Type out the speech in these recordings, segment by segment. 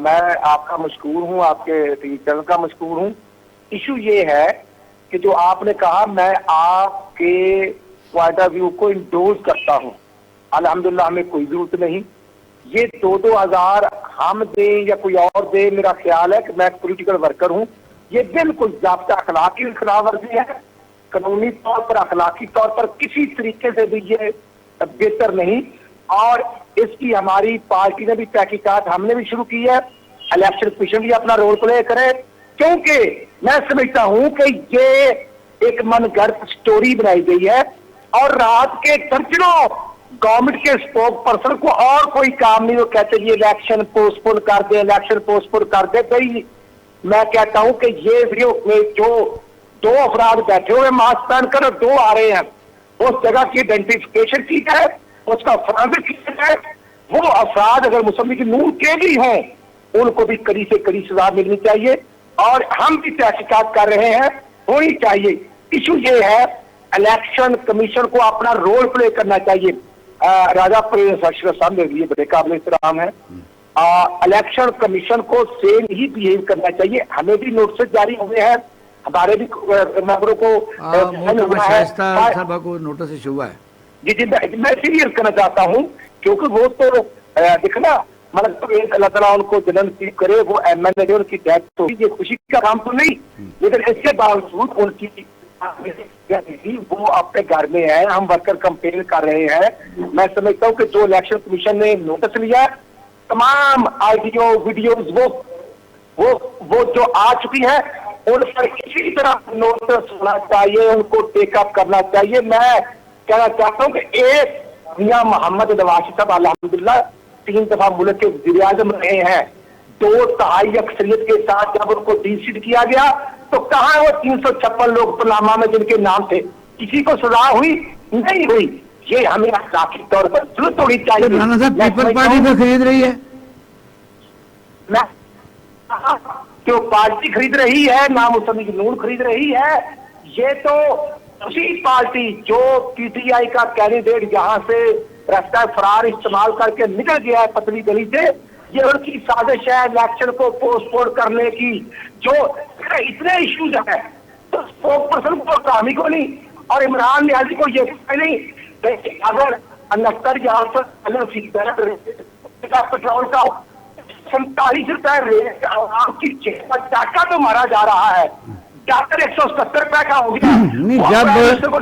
میں آپ کا مشکور ہوں، آپ کے چینل کا مشکور ہوں۔ ایشو یہ ہے کہ جو آپ نے کہا میں آپ کے پوائنٹ آف ویو کو انڈورس کرتا ہوں، الحمدللہ ہمیں کوئی ضرورت نہیں۔ یہ 2,000 ہم دیں یا کوئی اور دے، میرا خیال ہے کہ میں پولیٹیکل ورکر ہوں، یہ بالکل ضابطہ اخلاق کی خلاف ورزی ہے، قانونی طور پر اخلاقی طور پر کسی طریقے سے بھی یہ بہتر نہیں۔ اور اس کی ہماری پارٹی نے بھی تحقیقات ہم نے بھی شروع کی ہے، الیکشن کمیشن بھی اپنا رول پلے کرے، کیونکہ میں سمجھتا ہوں کہ یہ ایک من گھڑت سٹوری بنائی گئی ہے اور رات کے درجنوں گورنمنٹ کے اسپوک پرسن کو اور کوئی کام نہیں، وہ کہتے ہیں یہ الیکشن پوسٹ پون کر دے، الیکشن پوسٹ پون کر دے۔ بھائی میں کہتا ہوں کہ یہ ویڈیو میں جو 2 افراد بیٹھے ہوئے ماسک پہن کر اور 2 آ رہے ہیں، اس جگہ کی آئیڈینٹیفیکیشن کی جائے، اس کا فرانسک کیا جائے، وہ افراد اگر مسلم نون کے بھی ہیں ان کو بھی کڑی سے کڑی سزا ملنی چاہیے، اور ہم بھی تحقیقات کر رہے ہیں، ہونی چاہیے۔ ایشو یہ ہے الیکشن کمیشن کو اپنا رول پلے کرنا چاہیے۔ راجہ پرویز اشرف صاحب میرے لیے بڑے قابل احترام ہے، الیکشن کمیشن کو سیم ہی بہیو کرنا چاہیے۔ ہمیں بھی نوٹس جاری ہوئے ہیں، ہمارے بھی ممبروں کو شائستہ صاحبہ کو نوٹس ایشو ہوا ہے۔ جی جی میں سیریس کرنا چاہتا ہوں، کیونکہ وہ تو دیکھنا مطلب اللہ تعالیٰ ان کو جنم نصیب کرے، وہ ایم ایل اے ان کی ڈیتھ ہوئی، یہ خوشی کا کام تو نہیں، لیکن اس کے باوجود ان کی وہ اپنے گھر میں ہے، ہم ورکر کمپین کر رہے ہیں۔ میں سمجھتا ہوں کہ جو الیکشن کمیشن نے نوٹس لیا، تمام آڈیو ویڈیوز وہ جو آ چکی ہیں ان پر اسی طرح نوٹس ہونا چاہیے، ان کو ٹیک اپ کرنا چاہیے۔ میں کہنا چاہتا ہوں کہ ایک میاں محمد نواز صاحب الحمدللہ 3 دفعہ ملک کے وزیر اعظم رہے ہیں، 2/3 اکثریت کے ساتھ جب ان کو ڈی سیٹ کیا گیا تو کہاں وہ 356 لوگ پارلیمہ میں جن کے نام تھے، کسی کو سزا ہوئی نہیں ہوئی؟ یہ ہمیں اخلاقی طور پر ضرورت ہونی چاہیے۔ رانا صاحب پیپل پارٹی میں خرید رہی ہے، جو پارٹی خرید رہی ہے، نام مسلم نون خرید رہی ہے، یہ تو اسی پارٹی جو پی ٹی آئی کا کینڈیڈیٹ یہاں سے راستہ فرار استعمال کر کے نکل گیا ہے پتلی گلی سے، یہ ان کی سازش ہے الیکشن کو پوسٹ پون کرنے کی۔ جو اتنے ایشوز ہیں تو اسپوک پرسن کو کامی کو نہیں اور عمران نیازی کو یہ نہیں، اگر 69 یہاں پر پیٹرول کا 47 روپئے ریٹ عوام کی جیب پر ٹاکا تو مارا جا رہا ہے، ڈاکٹر 170 روپئے کا ہو گیا۔ نہیں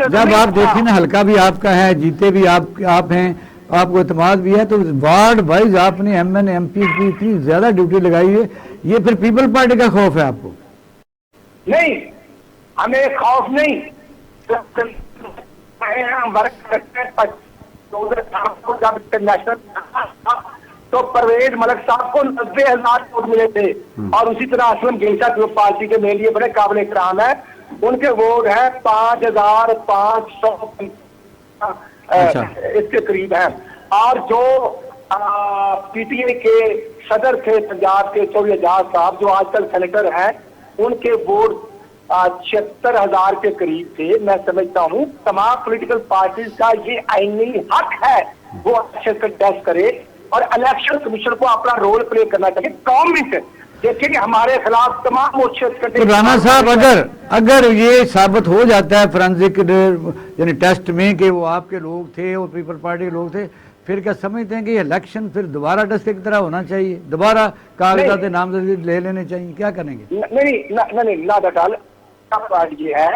جب آپ دیکھیں نا حلقہ بھی آپ کا ہے، جیتے بھی آپ ہیں، آپ کو اعتماد بھی ہے، تو وارڈ وائز آپ نے ایم این ایم پی کی اتنی زیادہ ڈیوٹی لگائی ہے، یہ پھر پیپل پارٹی کا خوف ہے آپ کو؟ نہیں، ہمیں خوف نہیں، جب انٹرنیشنل تو پرویز ملک صاحب کو 90,000 ووٹ ملے تھے، اور اسی طرح اسلم گیشا جو پارٹی کے میرے لیے بڑے قابل احترام ہے، ان کے ووٹ ہیں 5,500 اس کے قریب ہیں۔ اور جو پی ٹی اے کے صدر تھے پنجاب کے چودھری اعجاز صاحب جو آج کل سینیٹر ہیں، ان کے ووٹ 76,000 کے قریب تھے۔ میں سمجھتا ہوں تمام پولیٹیکل پارٹیز کا یہ آئینی حق ہے وہ الیکشن کنٹیسٹ کرے، اور الیکشن کمیشن کو اپنا رول پلے کرنا چاہیے۔ گورنمنٹ دیکھیں کہ ہمارے خلاف تمام تو رانا صاحب اگر یہ ثابت ہو جاتا ہے فرانزک یعنی ٹیسٹ میں کہ وہ آپ کے لوگ تھے اور پیپل پارٹی کے لوگ تھے، پھر کیا سمجھتے ہیں کہ یہ الیکشن پھر دوبارہ ٹیسٹ کی طرح ہونا چاہیے، دوبارہ کاغذات نامزدگی لے لینے چاہیے، کیا کریں گے؟ نہیں یہ ہے،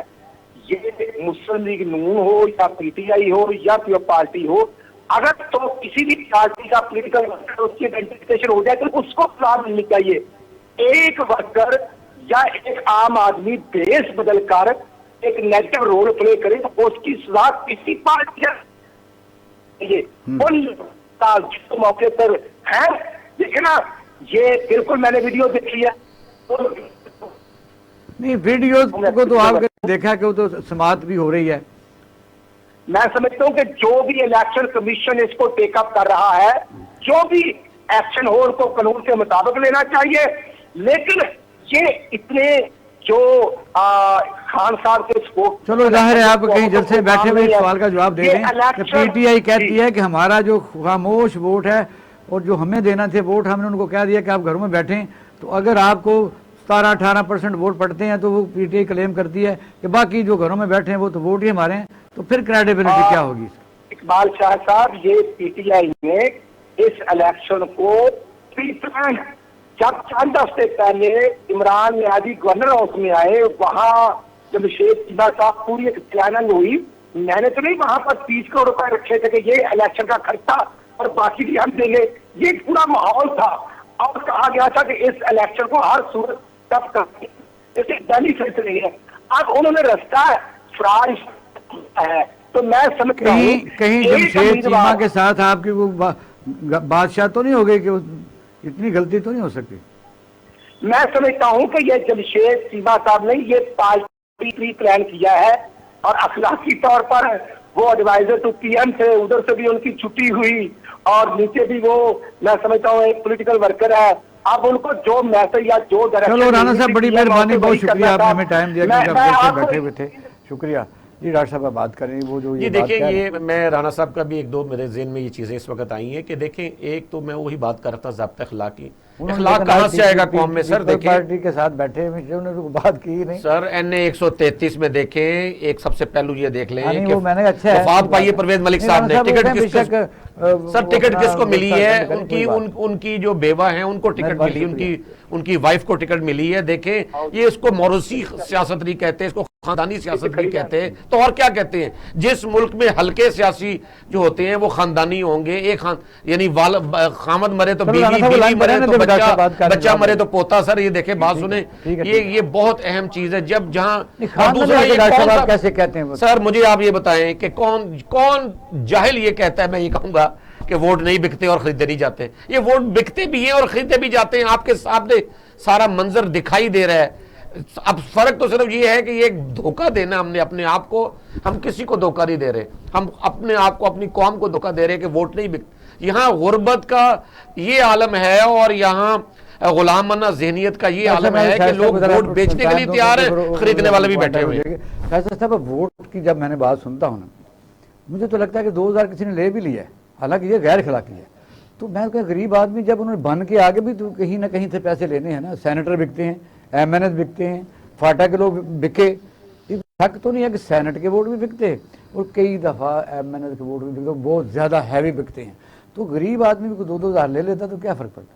یہ مسلم لیگ نون ہو یا پی ٹی آئی ہو یا پیپل پارٹی ہو، اگر تو کسی بھی پارٹی کا پولیٹیکل ورکر اس کی آئیڈینٹیفیکیشن ہو جائے تو اس کو سزا ملنی چاہیے۔ ایک ورکر یا ایک عام آدمی بیس بدل کر ایک نیگیٹو رول پلے کرے تو اس کی سزا کسی پارٹی ان موقع پر ہے۔ دیکھنا یہ بالکل میں نے ویڈیو دیکھی ہے، نہیں ویڈیوز کو تو آپ نے دیکھا کہ وہ تو سماعت بھی ہو رہی ہے۔ میں سمجھتا ہوں کہ جو بھی الیکشن کمیشن اس کو ٹیک اپ کر رہا ہے، جو بھی ایکشن ہو ان کو قانون کے مطابق لینا چاہیے، لیکن یہ اتنے جو خان صاحب کے سپورٹ، چلو ظاہر ہے آپ کہیں جلسے میں بیٹھے ہوئے اس سوال کا جواب دے دیں کہ پی ٹی آئی کہتی ہے کہ ہمارا جو خاموش ووٹ ہے اور جو ہمیں دینا تھے ووٹ ہم نے ان کو کہہ دیا کہ آپ گھروں میں بیٹھیں. تو اگر آپ کو 17-18% ووٹ پڑتے ہیں تو وہ پی ٹی آئی کلیم کرتی ہے کہ باقی جو گھروں میں بیٹھے ہیں وہ تو ووٹ ہی ہمارے ہیں. تو پھر کریڈیبلٹی کیا ہوگی؟ اقبال شاہ صاحب یہ پی ٹی آئی نے اس الیکشن کو جب چند ہفتے پہلے عمران نیازی گورنر ہاؤس میں آئے, وہاں جب شیخ چیمہ صاحب پوری ایک پلاننگ ہوئی, میں نے تو نہیں وہاں پر 30 کروڑ روپے رکھے تھے کہ یہ الیکشن کا خرچہ اور باقی بھی ہم دیں گے, یہ پورا ماحول تھا. اور کہا گیا تھا کہ اس الیکشن کو ہر صورت تب کریں, اسے بینیفٹ نہیں ہے. اب انہوں نے رستہ فراڈ ہے. تو میں سمجھتا ہوں کہیں جمشید چیمہ کے ساتھ آپ کی وہ بادشاہ تو نہیں ہو گئی کہ اتنی غلطی تو نہیں ہو سکتی؟ میں سمجھتا ہوں کہ یہ جمشید چیمہ صاحب نے یہ پارٹی پلان کیا ہے, اور اخلاقی طور پر وہ ایڈوائزر ٹو پی ایم تھے, ادھر سے بھی ان کی چھٹی ہوئی, اور نیچے بھی وہ میں سمجھتا ہوں ایک پولیٹیکل ورکر ہے. اب ان کو جو میسج یا جو ڈائریکشن. چلو رانا صاحب بڑی مہربانی, بہت شکریہ, آپ نے ہمیں ٹائم دیا کہ آپ بیٹھے ہوئے تھے, شکریہ. جی ڈاکٹر صاحب آپ بات کریں. وہ جو جی دیکھیں, یہ میں رانا صاحب کا بھی ایک دو میرے ذہن میں یہ چیزیں اس وقت آئی ہیں کہ دیکھیں, ایک تو میں وہی بات کر رہا تھا ضابطہ اخلاقی. اخلاق کہاں سے آئے گا قوم میں؟ سر دیکھیں پارٹی کے ساتھ بیٹھے ہوئے انہوں نے بات کی نہیں. سر این اے 133 میں دیکھیں, ایک سب سے پہلو یہ دیکھ لیں کہ اچھا ہے وفات پائیے پرویز ملک صاحب نے. ٹکٹ کس کو ملی ہے؟ ان کی جو بیوہ ہیں ان کو ٹکٹ ملی, ان کی وائف کو ٹکٹ ملی ہے. دیکھیں یہ اس کو موروثی سیاست نہیں کہتے, اس کو خاندانی سیاست نہیں کہتے, تو اور کیا کہتے ہیں؟ جس ملک میں ہلکے سیاسی جو ہوتے ہیں وہ خاندانی ہوں گے, ایک یعنی خامد مرے تو بیوی, بیوی مرے تو بچہ مرے تو پوتا. سر یہ دیکھیں, بات سنیں, یہ بہت اہم چیز ہے. جب جہاں کیسے کہتے ہیں سر, مجھے آپ یہ بتائیں کہ کون جاہل یہ کہتا ہے, میں یہ کہوں گا کہ ووٹ نہیں بکتے اور خریدے نہیں جاتے. یہ ووٹ بکتے بھی ہیں اور خریدے بھی جاتے ہیں, آپ کے سامنے سارا منظر دکھائی دے رہا ہے. اب فرق تو صرف یہ ہے کہ یہ ایک دھوکہ دینا, ہم نے اپنے آپ کو, ہم کسی کو دھوکہ نہیں دے رہے, ہم اپنے آپ کو, اپنی قوم کو دھوکہ دے رہے کہ ووٹ نہیں بکتے. یہاں غربت کا یہ عالم ہے, اور یہاں غلامانہ ذہنیت کا یہ عالم ہے کہ لوگ ووٹ بیچنے کے لیے تیار ہیں, خریدنے والے بھی بیٹھے ہوئے ہیں. فیصل صاحب, ووٹ کی جب میں نے بات سنتا ہوں نا, مجھے تو لگتا ہے کہ 2000 کسی نے لے بھی لیا ہے, حالانکہ یہ غیر اخلاقی ہے. تو میں کہ غریب آدمی جب انہوں نے بن کے آگے بھی تو کہیں نہ کہیں سے پیسے لینے ہیں نا. سینیٹر بکتے ہیں, ایم این ایس بکتے ہیں, فاٹا کے لوگ بکے. حق تو نہیں ہے کہ سینٹ کے ووٹ بھی بکتے, اور کئی دفعہ ایم این ایس کے ووٹ بھی بکتے, بہت زیادہ ہیوی بکتے ہیں. تو غریب آدمی بھی 2-2000 لے لیتا تو کیا فرق پڑتا؟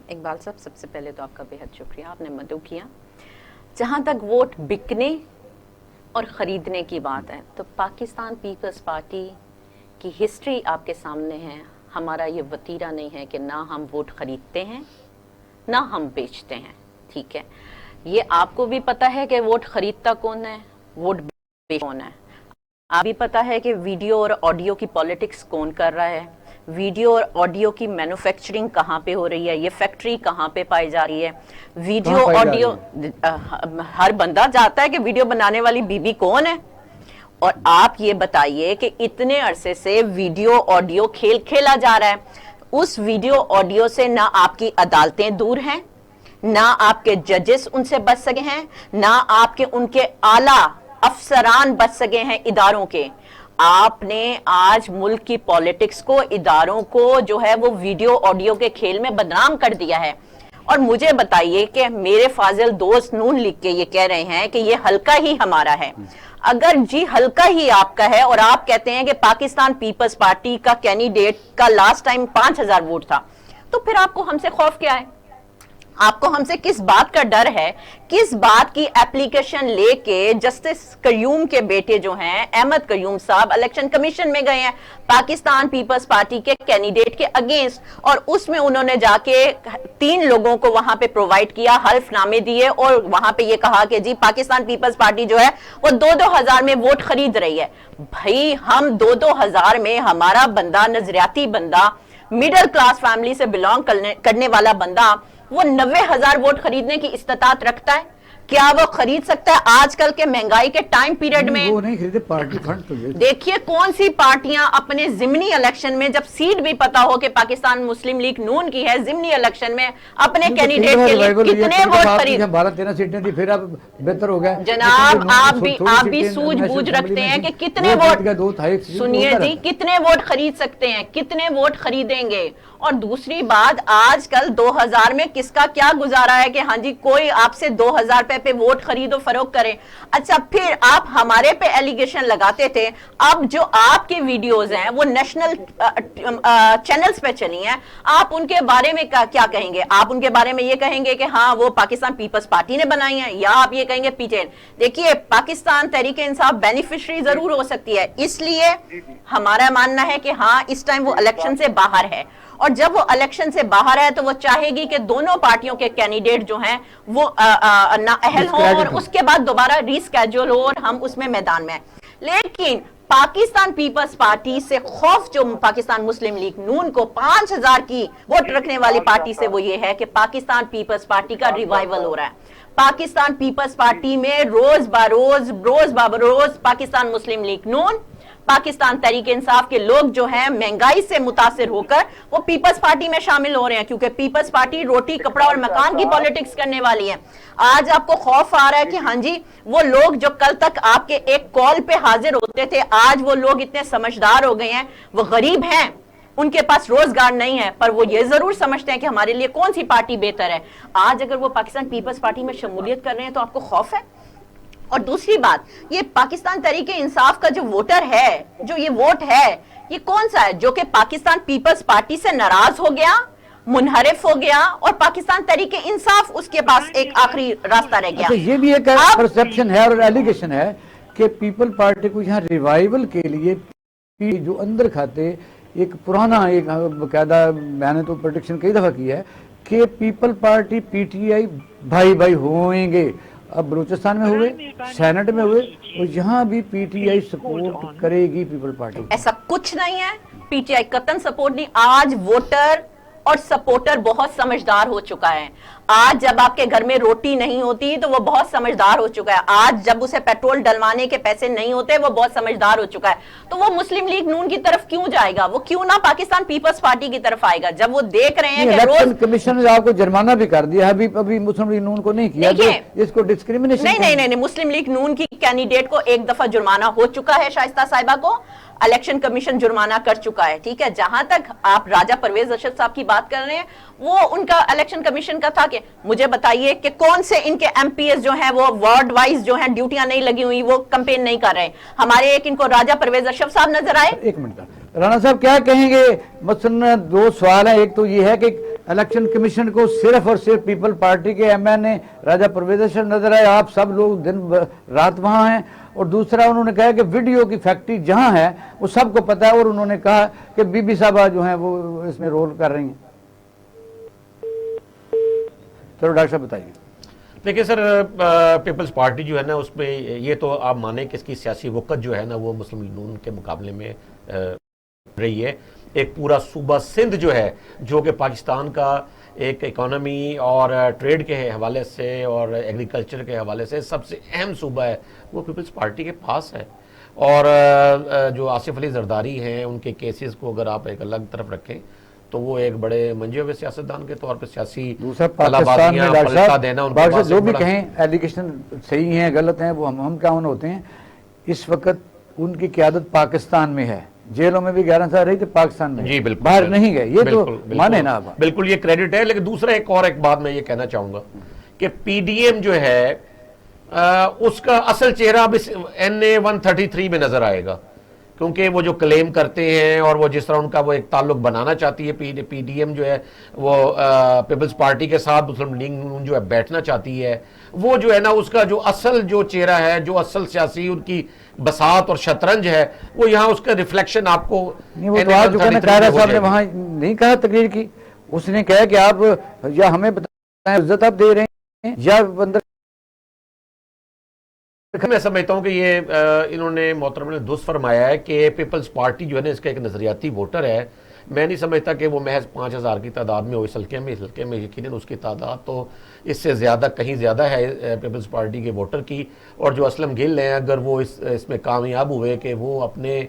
اقبال صاحب, سب سے پہلے تو آپ کا بہت شکریہ, آپ نے مدعو کیا. جہاں تک ووٹ بکنے اور خریدنے کی بات ہے, تو پاکستان پیپلز پارٹی کی ہسٹری آپ کے سامنے ہے. ہمارا یہ وتیرہ نہیں ہے کہ نہ ہم ووٹ خریدتے ہیں نہ ہم بیچتے ہیں, ٹھیک ہے. یہ آپ کو بھی پتا ہے کہ ووٹ خریدتا کون ہے, ووٹ بیچتا کون ہے. آپ بھی پتا ہے کہ ویڈیو اور آڈیو کی پالیٹکس کون کر رہا ہے, ویڈیو اور آڈیو کی مینوفیکچرنگ کہاں پہ ہو رہی ہے, یہ فیکٹری کہاں پہ پائی جا رہی ہے. ویڈیو آڈیو ہر بندہ جاتا ہے کہ ویڈیو بنانے والی بی بی کون ہے. اور آپ یہ بتائیے کہ اتنے عرصے سے ویڈیو آڈیو کھیل کھیلا جا رہا ہے, اس ویڈیو آڈیو سے نہ آپ کی عدالتیں دور ہیں, نہ آپ کے ججز ان سے بچ سکے ہیں, نہ آپ کے ان کے اعلیٰ افسران بچ سکے ہیں اداروں کے. آپ نے آج ملک کی پالیٹکس کو, اداروں کو جو ہے وہ ویڈیو آڈیو کے کھیل میں بدنام کر دیا ہے. اور مجھے بتائیے کہ میرے فاضل دوست نون لکھ کے یہ کہہ رہے ہیں کہ یہ حلقہ ہی ہمارا ہے. اگر جی حلقہ ہی آپ کا ہے اور آپ کہتے ہیں کہ پاکستان پیپلز پارٹی کا کینڈیڈیٹ کا لاسٹ ٹائم 5000 ووٹ تھا, تو پھر آپ کو ہم سے خوف کیا ہے؟ آپ کو ہم سے کس بات کا ڈر ہے؟ کس بات کی اپلیکیشن لے کے جسٹس قیوم کے بیٹے جو ہیں احمد قیوم صاحب الیکشن کمیشن میں گئے ہیں پاکستان پیپلز پارٹی کے کینڈیڈیٹ کے اگینسٹ, اور اس میں انہوں نے جا کے 3 لوگوں کو وہاں پہ پرووائڈ کیا, حلف نامے دیے, اور وہاں پہ یہ کہا کہ جی پاکستان پیپلز پارٹی جو ہے وہ 2-2 ہزار میں ووٹ خرید رہی ہے. بھائی ہم 2-2 ہزار میں, ہمارا بندہ نظریاتی بندہ, میڈل کلاس فیملی سے بلانگ کرنے والا بندہ, وہ 90,000 ووٹ خریدنے کی استطاعت رکھتا ہے. کیا وہ خرید سکتا ہے آج کل کے مہنگائی کے ٹائم پیریڈ میں؟ وہ نہیں خریدے، پارٹی فنڈ تو یہ دیکھیے کون سی پارٹیاں اپنے ضمنی الیکشن میں، جب سیٹ بھی پتا ہو کہ پاکستان مسلم لیگ نون کی ہے، ضمنی الیکشن میں اپنے کینڈیڈیٹ کے لیے کتنے ووٹ خرید 12-13 سیٹیں تھی، پھر اب بہتر ہو گیا جناب، آپ بھی سوجھ بوجھ رکھتے ہیں کہ کتنے ووٹ، سنیے جی، کتنے ووٹ خرید سکتے ہیں، کتنے ووٹ خریدیں گے؟ اور دوسری بات، آج کل 2000 میں کس کا کیا گزارا ہے کہ ہاں جی کوئی آپ سے 2000 روپے پہ ووٹ خرید و فروخت کرے؟ اچھا پھر آپ ہمارے پہ ایلیگیشن لگاتے تھے، اب جو آپ کی ویڈیوز ہیں وہ نیشنل چینلز پہ چلی ہیں، آپ ان کے بارے میں کیا کہیں گے؟ آپ ان کے بارے میں یہ کہیں گے کہ ہاں وہ پاکستان پیپلز پارٹی نے بنائی ہیں، یا آپ یہ کہیں گے پی ٹی این؟ دیکھیے پاکستان تحریک انصاف بینیفیشری ضرور ہو سکتی ہے، اس لیے ہمارا ماننا ہے کہ ہاں اس ٹائم وہ الیکشن سے باہر ہے، اور جب وہ الیکشن سے باہر ہے تو وہ چاہے گی کہ دونوں پارٹیوں کے کینڈیڈیٹ جو ہیں وہ نااہل ہوں اور اس کے بعد دوبارہ ری سکیجول ہو اور ہم اس میں میدان میں ہیں۔ لیکن پاکستان پیپلز پارٹی سے خوف جو پاکستان مسلم لیگ نون کو 5000 کی ووٹ رکھنے والی پارٹی سے وہ یہ ہے کہ پاکستان پیپلز پارٹی کا ریوائیول ہو رہا ہے۔ پاکستان پیپلز پارٹی میں روز بروز پاکستان مسلم لیگ نون، پاکستان تحریک انصاف کے لوگ جو ہیں مہنگائی سے متاثر ہو کر وہ پیپلز پارٹی میں شامل ہو رہے ہیں، کیونکہ پیپلز پارٹی روٹی کپڑا اور مکان کی پالیٹکس کرنے والی ہے۔ آج آپ کو خوف آ رہا ہے کہ ہاں جی وہ لوگ جو کل تک آپ کے ایک کال پہ حاضر ہوتے تھے، آج وہ لوگ اتنے سمجھدار ہو گئے ہیں، وہ غریب ہیں، ان کے پاس روزگار نہیں ہے، پر وہ یہ ضرور سمجھتے ہیں کہ ہمارے لیے کون سی پارٹی بہتر ہے۔ آج اگر وہ پاکستان پیپلز پارٹی میں شمولیت کر رہے ہیں تو آپ کو خوف ہے؟ اور دوسری بات، یہ پاکستان تحریک انصاف کا جو ووٹر ہے، جو یہ ووٹ ہے، یہ کون سا ہے جو کہ پاکستان پیپلز پارٹی سے ناراض ہو گیا، منحرف ہو گیا، اور پاکستان تحریک انصاف اس کے پاس ایک آخری راستہ رہ گیا؟ یہ بھی ایک پرسپشن ہے اور ایلیگیشن ہے کہ پیپل پارٹی کو یہاں ریوائیول کے لیے جو اندر کھاتے ایک پرانا ایک باقاعدہ، میں نے تو پریڈکشن کئی دفعہ کی ہے کہ people party P T I بھائی بھائی ہوئیں گے۔ اب بلوچستان میں ہوئے، سینٹ میں ہوئے، اور یہاں بھی پی ٹی آئی سپورٹ کرے گی پیپل پارٹی۔ ایسا کچھ نہیں ہے، پی ٹی آئی قطعاً سپورٹ نہیں۔ آج ووٹر اور سپورٹر بہت سمجھدار ہو چکا ہے۔ آج جب آپ کے گھر میں روٹی نہیں ہوتی تو وہ بہت سمجھدار ہو چکا ہے۔ آج جب اسے پیٹرول ڈلوانے کے پیسے نہیں ہوتے وہ بہت سمجھدار ہو چکا ہے۔ تو وہ مسلم لیگ نون کی طرف کیوں جائے گا؟ وہ کیوں نہ پاکستان پیپلز پارٹی کی طرف آئے گا جب وہ دیکھ رہے ہیں کہ الیکشن کمیشن نے آپ کو جرمانہ بھی کر دیا، ابھی مسلم لیگ نون کو نہیں کیا، اس کو ڈسکریمنیشن نہیں، مسلم لیگ نون کی کینڈیڈیٹ کو ایک دفعہ جرمانہ ہو چکا ہے، شائستہ صاحبہ کو الیکشن کمیشن جرمانہ کر چکا ہے، ٹھیک ہے۔ جہاں تک آپ راجہ پرویز ارشد صاحب کی بات کر رہے ہیں، وہ ان کا الیکشن کمیشن کا تھا کہ مجھے بتائیے کہ کون سے ان کے ایم پی ایس جو ہیں وہ وارڈ وائز جو ہیں ڈیوٹیاں نہیں لگی ہوئی، وہ کمپین نہیں کر رہے۔ ہمارے ایک ان کو راجہ پرویز ارشد صاحب نظر آئے۔ ایک منٹ رانا صاحب کیا کہیں گے؟ مثلا دو سوال ہیں، ایک تو یہ ہے کہ الیکشن کمیشن کو صرف اور صرف پیپل پارٹی کے ایم این اے راجہ پرویز ارشد نظر آئے، آپ سب لوگ دن رات وہاں ہیں، اور دوسرا انہوں نے کہا کہ ویڈیو کی فیکٹری جہاں ہے وہ سب کو پتا ہے، اور انہوں نے کہا کہ بی بی صاحبہ جو ہیں وہ اس میں رول کر رہی ہیں۔ چلو ڈاکٹر صاحب بتائیے۔ دیکھیں سر، پیپلز پارٹی جو ہے نا اس میں یہ تو آپ مانیں کہ اس کی سیاسی وقت جو ہے نا وہ مسلم لیگ نون کے مقابلے میں رہی ہے۔ ایک پورا صوبہ سندھ جو ہے، جو کہ پاکستان کا ایک اکانومی اور ٹریڈ کے حوالے سے اور ایگریکلچر کے حوالے سے سب سے اہم صوبہ ہے، وہ پیپلز پارٹی کے پاس ہے۔ اور جو آصف علی زرداری ہیں، ان کے کیسز کو اگر آپ ایک الگ طرف رکھیں تو وہ ایک بڑے منجے ہوئے سیاستدان کے طور پہ سیاسی دوسرا پاکستان میں پلٹا دینا ان کے پاس جو بھی کہیں ایلیگیشن صحیح ہیں غلط ہیں وہ ہم کیا ہوتے ہیں، اس وقت ان کی قیادت پاکستان میں ہے، جیلوں میں بھی 11 سال رہی تھی پاکستان میں، جی بالکل باہر نہیں گئے، یہ تو مانے نا آپ۔ بالکل یہ کریڈٹ ہے، لیکن دوسرا ایک بات میں یہ کہنا چاہوں گا کہ پی ڈی ایم جو ہے اس کا اصل چہرہ اب اس NA-133 میں نظر آئے گا، کیونکہ وہ جو کلیم کرتے ہیں اور وہ جس طرح ان کا وہ ایک تعلق بنانا چاہتی ہے، پی ڈی ایم جو ہے وہ پیپلز پارٹی کے ساتھ مسلم لیگ نون جو ہے بیٹھنا چاہتی ہے، وہ جو ہے نا اس کا جو اصل جو چہرہ ہے، جو اصل سیاسی ان کی بساط اور شطرنج ہے، وہ یہاں اس کا ریفلیکشن آپ کو نہیں، وہ تو آ چکا نا، قاہرہ صاحب نے وہاں نہیں کہا تقریر کی، اس نے کہا کہ آپ یا ہمیں بتائیں عزت آپ دے رہے ہیں یا اندر۔ میں سمجھتا ہوں کہ یہ انہوں نے محترم نے درست فرمایا ہے کہ پیپلز پارٹی جو ہے نا اس کا ایک نظریاتی ووٹر ہے، میں نہیں سمجھتا کہ وہ محض 5000 کی تعداد میں ہو اس حلقے میں یقیناً اس کی تعداد تو اس سے زیادہ کہیں زیادہ ہے پیپلز پارٹی کے ووٹر کی. اور جو اسلم گل ہیں اگر وہ اس میں کامیاب ہوئے کہ وہ اپنے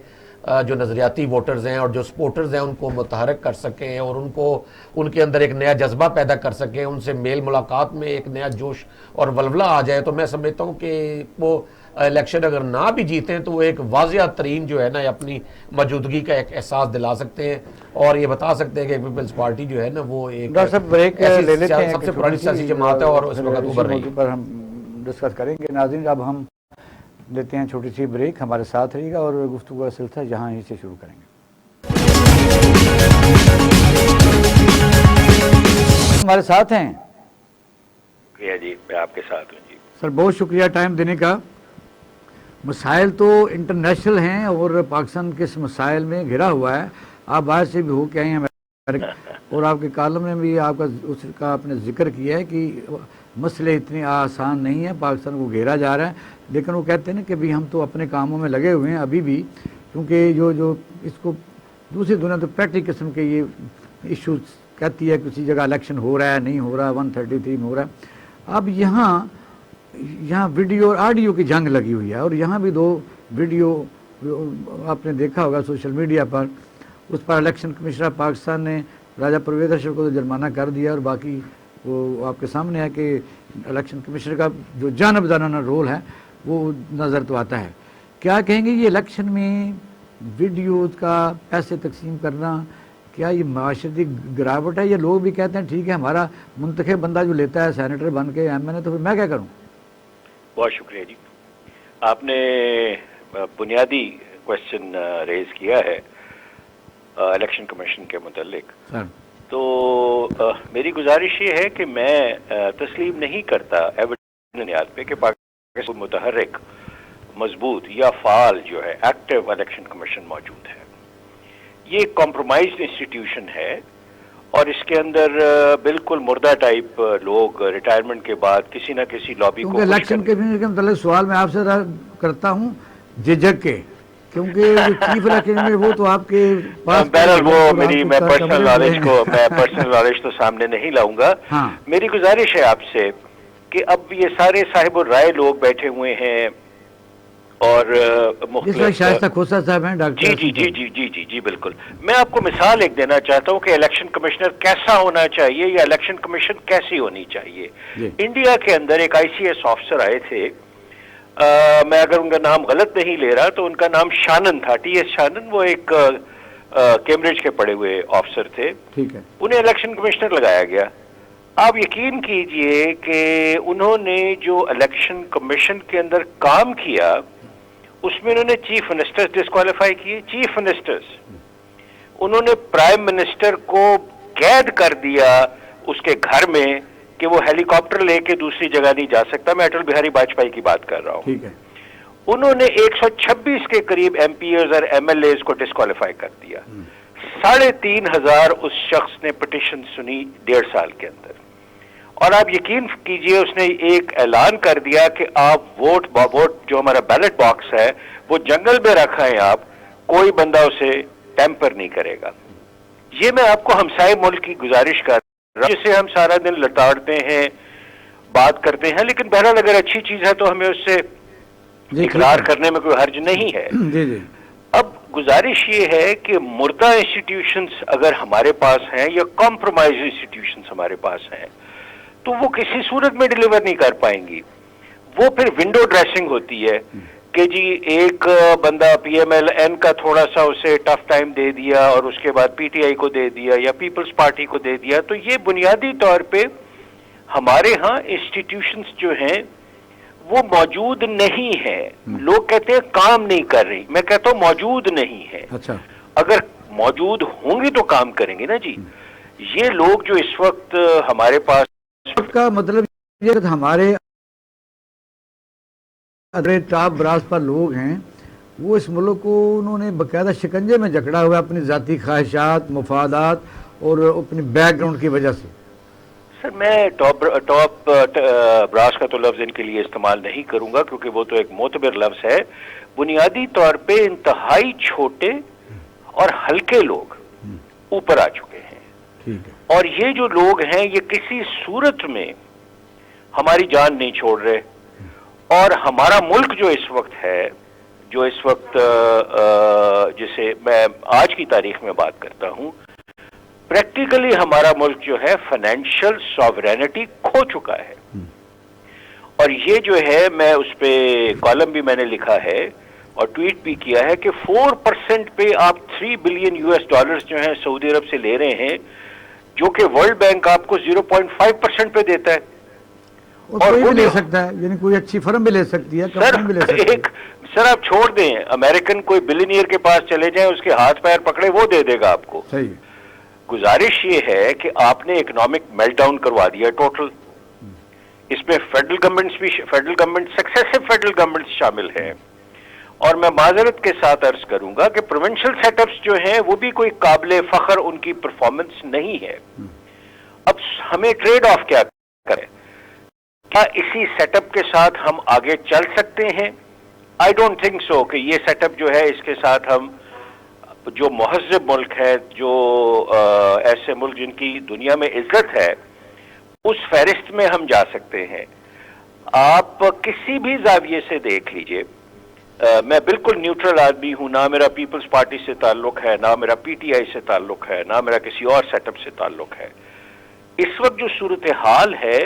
جو نظریاتی ووٹرز ہیں اور جو سپورٹرز ہیں ان کو متحرک کر سکیں اور ان کے اندر ایک نیا جذبہ پیدا کر سکیں, ان سے میل ملاقات میں ایک نیا جوش اور ولولہ آ جائے, تو میں سمجھتا ہوں کہ وہ الیکشن اگر نہ بھی جیتیں تو وہ ایک واضح ترین جو ہے نا اپنی موجودگی کا ایک احساس دلا سکتے ہیں اور یہ بتا سکتے ہیں کہ پیپلز پارٹی جو ہے نا وہ ایک سب سے پرانی سیاسی جماعت ہے اور اس وقت ابھر رہی ہے. ہم ڈسکس کریں گے. ناظرین اب ہم لیتے ہیں چھوٹی سی بریک, ہمارے ساتھ رہیے گا اور گفتگو کا سلسلہ یہاں ہی سے شروع کریں گے. ہمارے ساتھ ہیں جی, میں آپ کے ساتھ ہوں جی. سر بہت شکریہ ٹائم دینے کا. مسائل تو انٹرنیشنل ہیں اور پاکستان کے اس مسائل میں گھرا ہوا ہے. آپ باہر سے بھی ہو کے آئے ہیں اور آپ کے کالم میں بھی آپ کا اس کا آپ نے ذکر کیا ہے کہ مسئلے اتنے آسان نہیں ہیں, پاکستان کو گھیرا جا رہا ہے. لیکن وہ کہتے ہیں نا کہ بھی ہم تو اپنے کاموں میں لگے ہوئے ہیں ابھی بھی, کیونکہ جو اس کو دوسری دنیا تو پریکٹیکل قسم کے یہ ایشوز کہتی ہے کسی جگہ الیکشن ہو رہا ہے نہیں ہو رہا, 133 میں ہو رہا ہے. اب یہاں ویڈیو اور آڈیو کی جنگ لگی ہوئی ہے اور یہاں بھی 2 ویڈیو آپ نے دیکھا ہوگا سوشل میڈیا پر. اس پر الیکشن کمشنر پاکستان نے راجہ پرویز اشرف کو تو جرمانہ کر دیا اور باقی وہ آپ کے سامنے ہے کہ الیکشن کمشنر کا جو جانبدارانہ رول ہے وہ نظر تو آتا ہے. کیا کہیں گے یہ الیکشن میں ویڈیوز کا پیسے تقسیم کرنا کیا یہ معاشرتی گراوٹ ہے؟ یہ لوگ بھی کہتے ہیں ٹھیک ہے ہمارا منتخب بندہ جو لیتا ہے سینیٹر بن کے ایم این اے تو پھر میں کیا کروں. بہت شکریہ جی. آپ نے بنیادی کوشچن ریز کیا ہے الیکشن کمیشن کے متعلق. سر تو میری گزارش یہ ہے کہ میں تسلیم نہیں کرتا ایویڈنس بنیاد پہ کہ پاکستان متحرک مضبوط یا فعال جو ہے ایکٹیو الیکشن کمیشن موجود ہے. یہ ایک کمپرومائزڈ انسٹیٹیوشن ہے اور اس کے اندر بالکل مردہ ٹائپ لوگ ریٹائرمنٹ کے بعد کسی نہ کسی لابی کو الیکشن کمیشن کے متعلق سوال میں آپ سے کرتا ہوں جھجک کے, کیونکہ چیف الیکشن میں وہ تو آپ کے پاس بہرحال وہ میں پرسنل نالج تو سامنے نہیں لاؤں گا. میری گزارش ہے آپ سے کہ اب یہ سارے صاحب الرائے لوگ بیٹھے ہوئے ہیں اور مختلف شائستہ کھوسہ صاحب ہیں ڈاکٹر. جی بالکل. میں آپ کو مثال ایک دینا چاہتا ہوں کہ الیکشن کمشنر کیسا ہونا چاہیے یا الیکشن کمیشن کیسی ہونی چاہیے. انڈیا کے اندر ایک آئی سی ایس آفیسر آئے تھے, میں اگر ان کا نام غلط نہیں لے رہا تو ان کا نام شانن تھا, ٹی ایس شانن. وہ ایک کیمبرج کے پڑھے ہوئے آفیسر تھے. ٹھیک ہے. انہیں الیکشن کمشنر لگایا گیا. آپ یقین کیجئے کہ انہوں نے جو الیکشن کمیشن کے اندر کام کیا اس میں انہوں نے چیف منسٹر ڈسکوالیفائی کیے. چیف منسٹرز انہوں نے پرائم منسٹر کو قید کر دیا اس کے گھر میں کہ وہ ہیلی کاپٹر لے کے دوسری جگہ نہیں جا سکتا. میں اٹل بہاری واجپئی کی بات کر رہا ہوں. ٹھیک ہے. انہوں نے 126 کے قریب ایم پی ایز اور ایم ایل ایز کو ڈسکوالیفائی کر دیا. 3,500 اس شخص نے پٹیشن سنی 1.5 سال کے اندر. اور آپ یقین کیجئے اس نے ایک اعلان کر دیا کہ آپ ووٹ جو ہمارا بیلٹ باکس ہے وہ جنگل میں رکھائیں, آپ کوئی بندہ اسے ٹیمپر نہیں کرے گا. یہ میں آپ کو ہمسائے ملک کی گزارش کر رہا ہوں جسے ہم سارا دن لتاڑتے ہیں بات کرتے ہیں, لیکن بہرحال اگر اچھی چیز ہے تو ہمیں اس سے اقرار کرنے میں کوئی حرج نہیں ہے. اب گزارش یہ ہے کہ مردہ انسٹیٹیوشنز اگر ہمارے پاس ہیں یا کمپرومائز انسٹیٹیوشنز ہمارے پاس ہیں تو وہ کسی صورت میں ڈیلیور نہیں کر پائیں گی. وہ پھر ونڈو ڈریسنگ ہوتی ہے کہ جی ایک بندہ پی ایم ایل این کا تھوڑا سا اسے ٹف ٹائم دے دیا اور اس کے بعد پی ٹی آئی کو دے دیا یا پیپلز پارٹی کو دے دیا. تو یہ بنیادی طور پہ ہمارے ہاں انسٹیٹیوشنز جو ہیں وہ موجود نہیں ہیں. لوگ کہتے ہیں کام نہیں کر رہی, میں کہتا ہوں موجود نہیں ہے. اچھا, اگر موجود ہوں گی تو کام کریں گے نا جی. یہ لوگ جو اس وقت ہمارے پاس کا مطلب یہ ہمارے ٹاپ براس پر لوگ ہیں وہ اس ملک کو انہوں نے باقاعدہ شکنجے میں جکڑا ہوا اپنی ذاتی خواہشات, مفادات اور اپنی بیک گراؤنڈ کی وجہ سے. سر میں ٹاپ براس کا تو لفظ ان کے لیے استعمال نہیں کروں گا کیونکہ وہ تو ایک معتبر لفظ ہے. بنیادی طور پہ انتہائی چھوٹے اور ہلکے لوگ اوپر آ چکے ہیں. ٹھیک ہے. اور یہ جو لوگ ہیں یہ کسی صورت میں ہماری جان نہیں چھوڑ رہے. اور ہمارا ملک جو اس وقت ہے، جو اس وقت جسے میں آج کی تاریخ میں بات کرتا ہوں، پریکٹیکلی ہمارا ملک جو ہے فائنینشیل ساورینٹی کھو چکا ہے. اور یہ جو ہے، میں اس پہ کالم بھی میں نے لکھا ہے اور ٹویٹ بھی کیا ہے کہ 4% پہ آپ $3 بلین جو ہیں سعودی عرب سے لے رہے ہیں، جو کہ ورلڈ بینک آپ کو 0.5% پہ دیتا ہے. اور کوئی بھی لے سکتا ہے، یعنی کوئی اچھی فرم بھی لے سکتی ہے، کمپنی بھی لے سکتی ہے. سر آپ چھوڑ دیں، امریکن کوئی بلینئر کے پاس چلے جائیں، اس کے ہاتھ پیر پکڑے وہ دے دے گا آپ کو. صحیح. گزارش یہ ہے کہ آپ نے اکنامک میلٹ ڈاؤن کروا دیا ٹوٹل. اس میں federal government successive federal government شامل ہیں. اور میں معذرت کے ساتھ عرض کروں گا کہ پروونشل سیٹ اپس جو ہیں وہ بھی کوئی قابل فخر ان کی پرفارمنس نہیں ہے. اب ہمیں ٹریڈ آف کیا کریں؟ کیا اسی سیٹ اپ کے ساتھ ہم آگے چل سکتے ہیں؟ آئی ڈونٹ تھنک سو کہ یہ سیٹ اپ جو ہے اس کے ساتھ ہم، جو مہذب ملک ہے، جو ایسے ملک جن کی دنیا میں عزت ہے، اس فہرست میں ہم جا سکتے ہیں. آپ کسی بھی زاویے سے دیکھ لیجئے، میں بالکل نیوٹرل آدمی ہوں، نہ میرا پیپلز پارٹی سے تعلق ہے، نہ میرا پی ٹی آئی سے تعلق ہے، نہ میرا کسی اور سیٹ اپ سے تعلق ہے. اس وقت جو صورتحال ہے،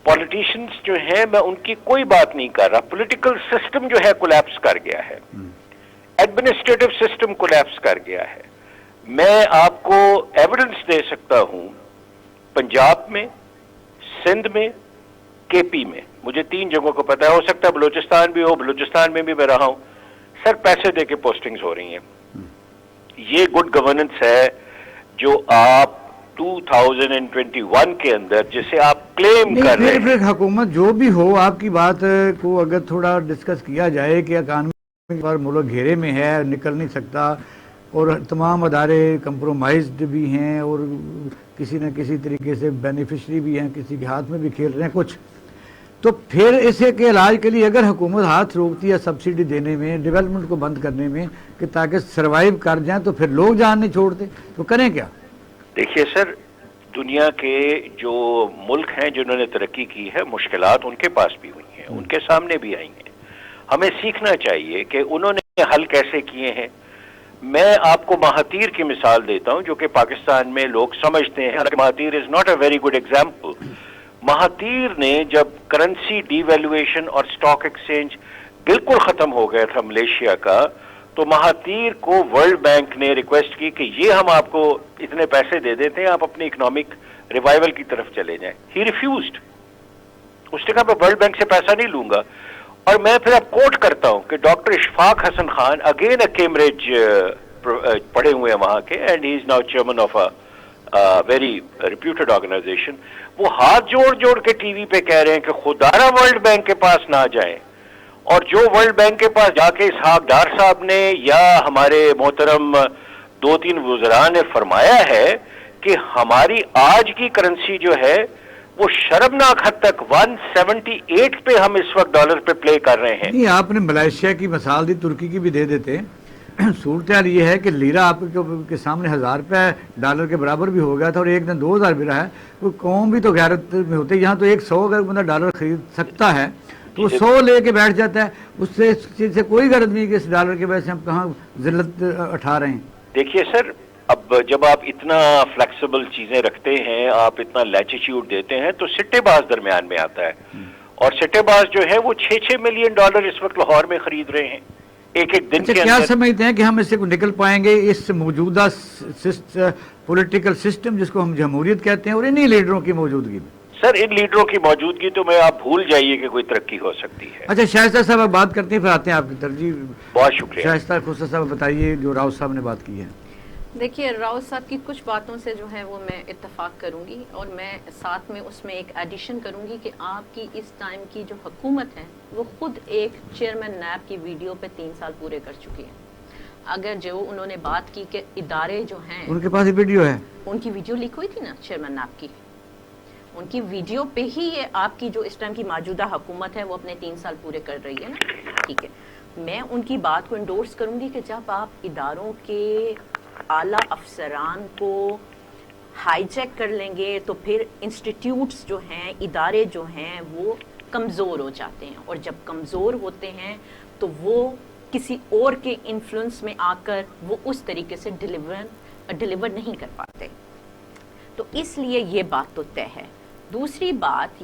پولیٹیشنز جو ہیں، میں ان کی کوئی بات نہیں کر رہا، پولیٹیکل سسٹم جو ہے کولیپس کر گیا ہے، ایڈمنسٹریٹو سسٹم کولیپس کر گیا ہے. میں آپ کو ایویڈنس دے سکتا ہوں، پنجاب میں، سندھ میں، کے پی میں، مجھے 3 جگہوں کو پتا ہے، ہو سکتا ہے بلوچستان بھی ہو، بلوچستان میں بھی میں رہا ہوں. سر پیسے دے کے پوسٹنگز ہو رہی ہیں. یہ گڈ گورننس ہے جو آپ 2021 کے اندر جسے آپ کلیم کر رہے ہیں. پھر حکومت جو بھی ہو، آپ کی بات کو اگر تھوڑا ڈسکس کیا جائے کہ اکانومی پر ملک گھیرے میں ہے، نکل نہیں سکتا، اور تمام ادارے کمپرومائزڈ بھی ہیں اور کسی نہ کسی طریقے سے بینیفیشری بھی ہیں، کسی کے ہاتھ میں بھی کھیل رہے ہیں کچھ، تو پھر اسے کے علاج کے لیے اگر حکومت ہاتھ روکتی ہے سبسڈی دینے میں، ڈیولپمنٹ کو بند کرنے میں، کہ تاکہ سروائیو کر جائیں، تو پھر لوگ جان نہیں چھوڑتے، تو کریں کیا؟ دیکھیے سر، دنیا کے جو ملک ہیں جنہوں نے ترقی کی ہے، مشکلات ان کے پاس بھی ہوئی ہیں، ان کے سامنے بھی آئی ہیں. ہمیں سیکھنا چاہیے کہ انہوں نے حل کیسے کیے ہیں. میں آپ کو مہاتیر کی مثال دیتا ہوں، جو کہ پاکستان میں لوگ سمجھتے ہیں، Mahathir is not a very good example. Mahathir نے جب کرنسی ڈی ویلویشن اور سٹاک ایکسچینج بالکل ختم ہو گیا تھا ملیشیا کا، تو مہاتیر کو ورلڈ بینک نے ریکویسٹ کی کہ یہ ہم آپ کو اتنے پیسے دے دیتے ہیں، آپ اپنی اکنامک ریوائول کی طرف چلے جائیں. ہی ریفیوزڈ. اس نے کہا میں ورلڈ بینک سے پیسہ نہیں لوں گا. اور میں پھر اب کوٹ کرتا ہوں کہ doctor Ashfaq Hasan Khan, again a Cambridge پڑھے ہوئے ہیں وہاں کے، and he is now chairman of a very reputed organisation, وہ ہاتھ جوڑ جوڑ کے ٹی وی پہ کہہ رہے ہیں کہ خدارہ ورلڈ بینک کے پاس نہ جائیں. اور جو ورلڈ بینک کے پاس جا کے اسحاق ڈار صاحب نے یا ہمارے محترم 2-3 وزراء نے فرمایا ہے کہ ہماری آج کی کرنسی جو ہے وہ شرمناک حد تک 178 پہ ہم اس وقت ڈالر پہ پلے کر رہے ہیں. نہیں، آپ نے ملائیشیا کی مثال دی، ترکی کی بھی دے دیتے. صورتحال یہ ہے کہ لیرا آپ کے سامنے 1000 روپے ڈالر کے برابر بھی ہو گیا تھا، اور ایک دن 2000 بھی رہا ہے. کوئی قوم بھی تو غیرت میں ہوتے، یہاں تو 100 اگر بندہ ڈالر خرید سکتا ہے تو وہ 100 لے کے بیٹھ جاتا ہے. اس سے اس چیز سے کوئی غرض نہیں کہ اس ڈالر کے وجہ سے ہم کہاں ذلت اٹھا رہے ہیں. دیکھیے سر، اب جب آپ اتنا فلیکسیبل چیزیں رکھتے ہیں، آپ اتنا لیٹیچیوڈ دیتے ہیں، تو سٹے باز درمیان میں آتا ہے. اور سٹے باز جو ہے وہ $6 ملین اس وقت لاہور میں خرید رہے ہیں ایک ایک دن کے کیا اندر. سمجھتے ہیں کہ ہم اس سے نکل پائیں گے اس موجودہ پولیٹیکل سسٹم جس کو ہم جمہوریت کہتے ہیں اور انہی لیڈروں کی موجودگی میں؟ سر ان لیڈروں کی موجودگی تو میں آپ بھول جائیے کہ کوئی ترقی ہو سکتی ہے. اچھا شائستہ صاحب آپ بات کرتے ہیں، پھر آتے ہیں آپ کی ترجیح. بہت شکریہ. شائستہ خسرو صاحب بتائیے جو راؤ صاحب نے بات کی ہے. دیکھیے، راؤ صاحب کی کچھ باتوں سے جو ہے وہ میں اتفاق کروں گی، اور میں ساتھ میں اس میں ایک ایڈیشن کروں گی کہ آپ کی اس ٹائم کی جو حکومت ہے وہ خود ایک چیئرمین نیب کی ویڈیو پہ 3 سال پورے کر چکی ہے. اگر جو انہوں نے بات کی کہ ادارے جو ہیں، ان کے پاس ویڈیو ہے، ان کی ویڈیو لیک ہوئی تھی نا چیئرمین نیب کی، ان کی ویڈیو پہ ہی یہ آپ کی جو اس ٹائم کی موجودہ حکومت ہے وہ اپنے 3 سال پورے کر رہی ہے نا. ٹھیک ہے، میں ان کی بات کو انڈورس کروں گی کہ جب آپ اداروں کے اعلیٰ افسران کو ہائی جیک کر لیں گے تو پھر انسٹیٹیوٹس جو ہیں، ادارے جو ہیں وہ کمزور ہو جاتے ہیں، اور جب کمزور ہوتے ہیں تو وہ کسی اور کے انفلوئنس میں آ کر وہ اس طریقے سے ڈیلیور نہیں کر پاتے. تو اس لیے یہ بات تو طے ہے. دوسری بات،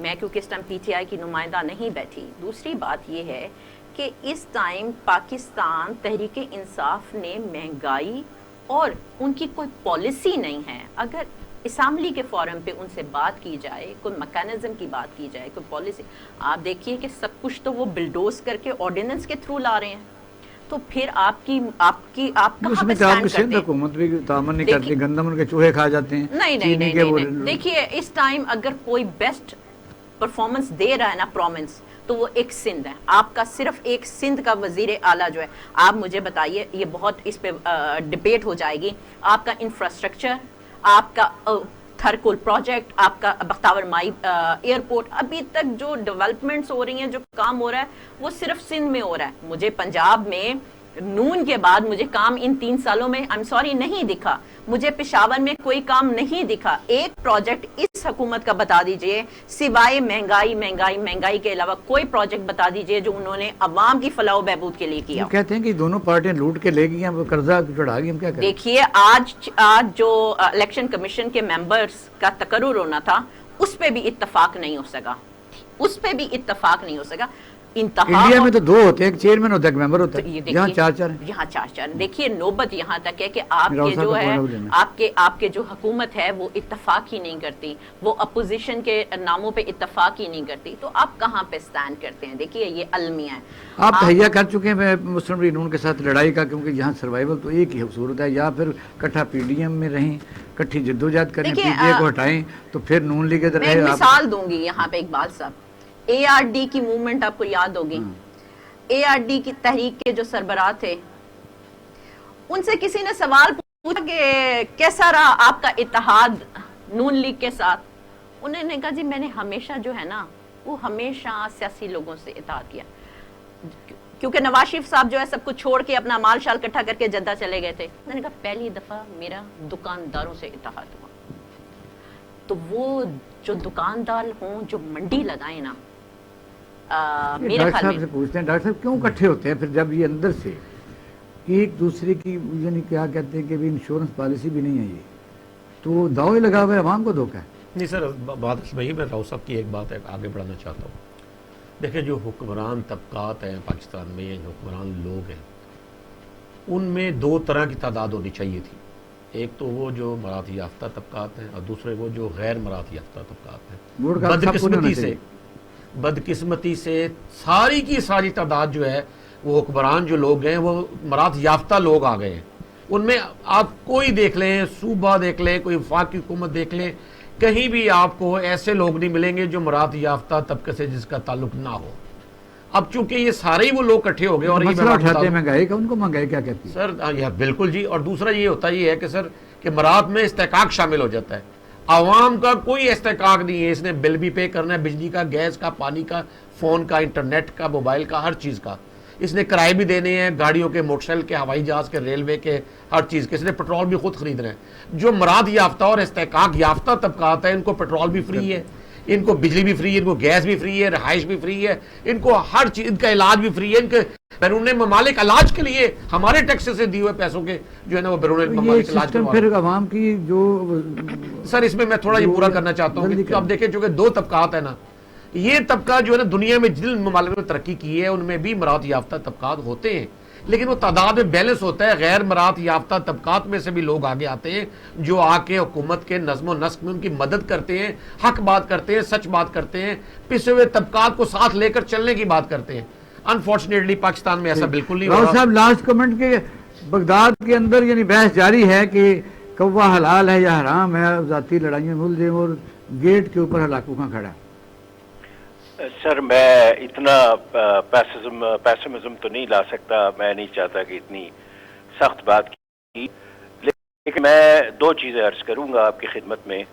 میں کیونکہ اس ٹائم پی ٹی آئی کی نمائندہ نہیں بیٹھی، دوسری بات یہ ہے کہ اس ٹائم پاکستان تحریک انصاف نے مہنگائی اور ان کی کوئی پالیسی نہیں ہے. اگر اسمبلی کے فورم پہ ان سے بات کی جائے، کوئی میکانزم کی بات کی جائے، کوئی پالیسی، آپ دیکھیے کہ سب کچھ تو وہ بلڈوز کر کے آرڈیننس کے تھرو لا رہے ہیں. تو پھر آپ کہاں پہ اسٹینڈ کرتے ہیں؟ حکومت بھی تعاون نہیں کرتی، گندم ان کے چوہے کھا جاتے ہیں. نہیں. دیکھیے اس ٹائم اگر کوئی بیسٹ پرفارمنس دے رہا ہے نا پروونس، تو وہ ایک سندھ ہے. آپ کا صرف ایک سندھ کا وزیر اعلیٰ جو ہے، آپ مجھے بتائیے، یہ بہت اس پہ ڈبیٹ ہو جائے گی، آپ کا انفراسٹرکچر، آپ کا تھرکول پروجیکٹ، آپ کا بختاور مائی ایئرپورٹ، ابھی تک جو ڈیولپمنٹس ہو رہی ہیں، جو کام ہو رہا ہے، وہ صرف سندھ میں ہو رہا ہے. مجھے پنجاب میں نون کے بعد مجھے کام ان 3 سالوں میں نہیں دکھا. مجھے پشاور میں کوئی کام نہیں دکھا. ایک پروجیکٹ اس حکومت کا بتا دیجئے سوائے مہنگائی کے علاوہ کوئی پروجیکٹ بتا دیجئے جو انہوں نے عوام کی فلاح و بہبود کے لیے کیا. کہتے ہیں کہ دونوں پارٹیاں لوٹ کے لے گئی ہیں، وہ قرضہ چڑھا گئی، ہم کیا کریں؟ دیکھیے آج جو الیکشن کمیشن کے ممبرز کا تقرر ہونا تھا، اس پہ بھی اتفاق نہیں ہو سکا. انڈیا میں تو 2 ہوتے ہیں، ایک چیئرمین ہوتا ہے، ایک ممبر ہوتا ہے، یہاں 4 ہیں. یہاں 4. دیکھیے نوبت یہاں تک ہے کہ آپ کے جو ہے آپ کے جو حکومت ہے وہ اتفاق ہی نہیں کرتی، وہ اپوزیشن کے ناموں پہ اتفاق ہی نہیں کرتی. تو آپ کہاں پہ سٹینڈ کرتے ہیں؟ دیکھیے یہ المیہ ہے. آپ تہیا کر چکے ہیں مسلم لیگ نون کے ساتھ لڑائی کا، کیونکہ یہاں سروائیول تو ایک ہی صورت ہے، یا پھر کٹھا پی ڈی ایم میں رہیں، کٹھی جدوجہد کریں، پی ٹی اے کو ہٹائیں تو پھر نون لیگ ادھر میں رہے. مثال دوں گی یہاں پہ اقبال صاحب، اے آر ڈی کی موومنٹ آپ کو یاد ہوگی. اے آر ڈی کی تحریک کے جو سربراہ تھے، ان سے کسی نے سوال پوچھا کہ کیسا رہا آپ کا اتحاد نون لیگ کے ساتھ. انہوں نے کہا جی میں نے ہمیشہ جو ہے نا وہ ہمیشہ سیاسی لوگوں سے اتحاد کیا، کیونکہ نواز شریف صاحب جو ہے سب کچھ چھوڑ کے اپنا مال شال اکٹھا کر کے جدہ چلے گئے تھے. میں نے کہا پہلی دفعہ میرا دکانداروں سے اتحاد ہوا. تو وہ جو دکاندار ہوں جو منڈی لگائیں نا، ڈاکٹر صاحب سے پوچھتے ہیں، ڈاکٹر صاحب کیوں اکٹھے ہوتے ہیں پھر جب یہ اندر سے ایک دوسرے کی، یعنی کیا کہتے ہیں کہ بھی انشورنس پالیسی بھی نہیں ہے، یہ تو دعوے لگا ہوا ہے، عوام کو دھوکہ ہے. نہیں سر، بات وہی میں راؤ صاحب کی ایک بات ہے آگے بڑھانا چاہتا ہوں. دیکھیں جو حکمران طبقات ہیں پاکستان میں، جو حکمران لوگ ہیں، ان میں 2 طرح کی تعداد ہونی چاہیے تھی. ایک تو وہ جو مراد یافتہ طبقات ہیں، اور دوسرے وہ جو غیر مراد یافتہ طبقات ہیں. بدقسمتی سے ساری کی ساری تعداد جو ہے وہ حکمران جو لوگ ہیں وہ مراد یافتہ لوگ آ گئے ہیں. ان میں آپ کوئی دیکھ لیں، صوبہ دیکھ لیں، کوئی وفاقی حکومت دیکھ لیں، کہیں بھی آپ کو ایسے لوگ نہیں ملیں گے جو مراد یافتہ طبقے سے جس کا تعلق نہ ہو. اب چونکہ یہ سارے ہی وہ لوگ اکٹھے ہو گئے، اور مسئلہ اٹھاتے ہیں مہنگائی کا، ان کو مہنگائی کیا کہتی ہے سر؟ بالکل جی. اور دوسرا یہ ہوتا ہی ہے کہ سر کہ مراد میں استحقاق شامل ہو جاتا ہے. عوام کا کوئی استحقاق نہیں ہے، اس نے بل بھی پے کرنا ہے، بجلی کا، گیس کا، پانی کا، فون کا، انٹرنیٹ کا، موبائل کا، ہر چیز کا. اس نے کرائے بھی دینے ہیں، گاڑیوں کے، موٹر سائیکل کے، ہوائی جہاز کے، ریلوے کے، ہر چیز کے. اس نے پیٹرول بھی خود خرید رہے ہیں. جو مراد یافتہ اور استحقاق یافتہ طبقات ہیں، ان کو پیٹرول بھی فری ہے، ان کو بجلی بھی فری ہے، ان کو گیس بھی فری ہے، رہائش بھی فری ہے، ان کو ہر چیز، ان کا علاج بھی فری ہے. ان کے بیرون ممالک علاج کے لیے ہمارے ٹیکس سے دیے ہوئے پیسوں کے جو ہے نا وہ بیرون ممالک علاج کے. پھر عوام کی جو سر اس میں تھوڑا یہ پورا کرنا چاہتا ہوں کہ اب دیکھیں چونکہ 2 طبقات ہیں نا، یہ طبقہ جو ہے نا دنیا میں جن ممالک میں ترقی کی ہے ان میں بھی مراد یافتہ طبقات ہوتے ہیں، لیکن وہ تعداد میں بیلنس ہوتا ہے. غیر مراد یافتہ طبقات میں سے بھی لوگ آگے آتے ہیں جو آ کے حکومت کے نظم و نسق میں ان کی مدد کرتے ہیں، حق بات کرتے ہیں، سچ بات کرتے ہیں، پسے ہوئے طبقات کو ساتھ لے کر چلنے کی بات کرتے ہیں. انفارچونیٹلی پاکستان میں ایسا بالکل نہیں ہو رہا. صاحب لاسٹ کمنٹ کے بغداد کے اندر یعنی بحث جاری ہے کہ کوا حلال ہے یا حرام ہے، ذاتی لڑائیوں میں ملزم اور گیٹ کے اوپر ہلاکو کہاں کھڑا ہے. سر میں اتنا پیسمزم تو نہیں لا سکتا، میں نہیں چاہتا کہ اتنی سخت بات کی، لیکن میں 2 چیزیں عرض کروں گا آپ کی خدمت میں.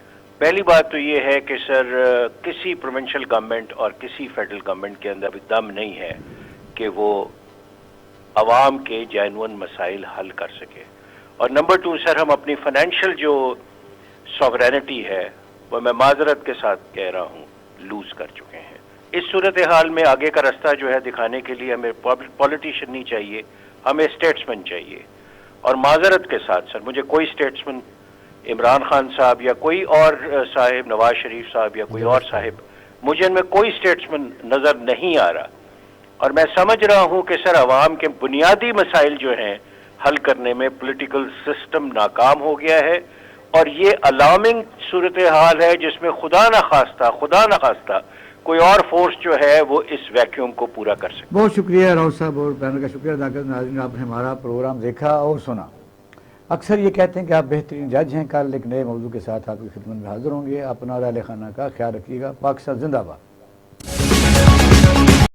پہلی بات تو یہ ہے کہ سر کسی پروونشل گورنمنٹ اور کسی فیڈرل گورنمنٹ کے اندر ابھی دم نہیں ہے کہ وہ عوام کے جینون مسائل حل کر سکے. اور نمبر 2 سر ہم اپنی فائنینشیل جو سوورینٹی ہے وہ میں معذرت کے ساتھ کہہ رہا ہوں لوز کر چکے ہیں. اس صورتحال میں آگے کا راستہ جو ہے دکھانے کے لیے ہمیں پولیٹیشین نہیں چاہیے, ہمیں اسٹیٹسمین چاہیے. اور معذرت کے ساتھ سر مجھے کوئی اسٹیٹسمین عمران خان صاحب یا کوئی اور صاحب, نواز شریف صاحب یا کوئی اور صاحب, مجھے ان میں کوئی اسٹیٹسمین نظر نہیں آ رہا. اور میں سمجھ رہا ہوں کہ سر عوام کے بنیادی مسائل جو ہیں حل کرنے میں پولیٹیکل سسٹم ناکام ہو گیا ہے, اور یہ الارمنگ صورتحال ہے جس میں خدا نخواستہ کوئی اور فورس جو ہے وہ اس ویکیوم کو پورا کر سکے. بہت شکریہ راؤ صاحب, اور پینل کا شکریہ ادا کرتے ہیں. ناظرین, آپ نے ہمارا پروگرام دیکھا اور سنا. اکثر یہ کہتے ہیں کہ آپ بہترین جج ہیں. کل ایک نئے موضوع کے ساتھ آپ کی خدمت میں حاضر ہوں گے. اپنا اور اہل خانہ کا خیال رکھیے گا. پاکستان زندہ باد.